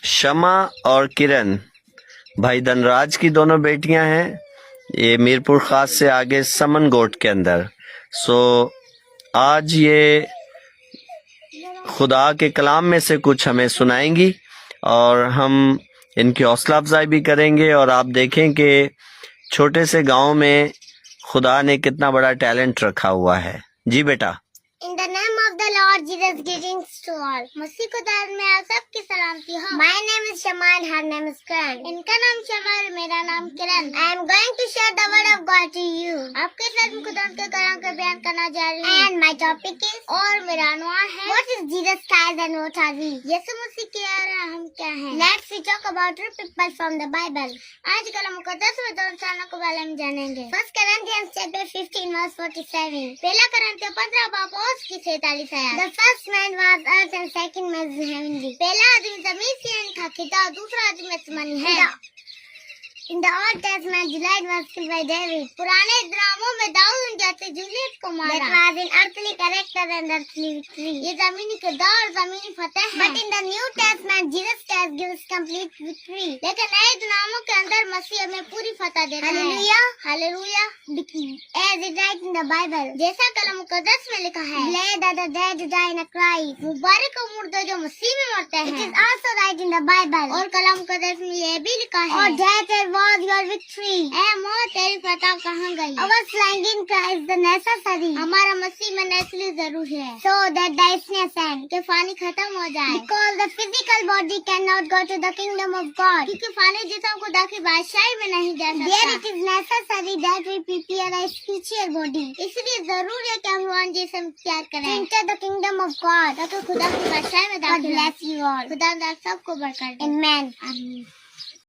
शमा और किरण भाई धनराज की दोनों बेटियां हैं। ये मीरपुर खास से आगे समनगोट के अंदर। आज ये खुदा के कलाम में से कुछ हमें सुनाएंगी और हम इनकी हौसला अफजाई भी करेंगे। और आप देखें कि छोटे से गांव में खुदा ने कितना बड़ा टैलेंट रखा हुआ है। जी बेटा। In the name of the Lord Jesus, greetings to all. मसीह को दाद में आप सबकी सलामती हो। My name is Shama and her name is Kiran. इनका नाम शमा और मेरा नाम किरण। I am going to share the word of God to you. आपके साथ मैं खुदा के कलाम का बयान करना जा रही हूँ। And my topic is और मेरा अनुवाद है What is Jesus Christ and what are we? यीशु मसीह क्या है हम क्या हैं? Let's we talk about two people from the Bible. आज कल मुकद्दस में दो इंसानों के बारे में जानेंगे। First Corinthians chapter 15 verse 47. पहला करंथियों 15 बाब की 47 आयत। The first man was earth and second man was heavenly. पहला आदमी जमीन से था खिता, दूसरा आदमी आसमानी है। In the Old Testament, Juliet was killed by David. पुराने ड्रामों में दाऊद उन जैसे जूलियट को मारा। That was an earthly character and earthly victory. ये जमीनी किरदार और जमीनी फतेह है। But in the New Testament, Jesus Christ gives complete victory. लेकिन नए ड्रामों के अंदर मसीह हमें पूरी फतह देता है। Hallelujah, hallelujah. As it writes in the Bible, जैसा कलम मुकद्दस में लिखा है, Blessed are the dead who die in Christ. मुबारक हो मुर्दे जो मसीह में मरते हैं। It is also right in the Bible. और कलम मुकद्दस में ये भी लिखा है, और death was your victory. मौत तेरी फतह कहाँ गई? Our flying in Christ the necessary. हमारा मसीह में नेचुरली जरूर है। So that darkness end के फानी खत्म हो जाए। Because the physical body cannot go to the kingdom of God. क्योंकि फानी जिस्म को दाखिल बादशाही में नहीं जा सकता। There it is necessary that we prepare a spiritual body. इसलिए जरूर है कि हम रूहानी जिस्म तैयार करें। Enter the kingdom of God. ताकि खुदा की बादशाही में दाखिल हो। God bless you all. खुदा सबको बरकत दे। Amen.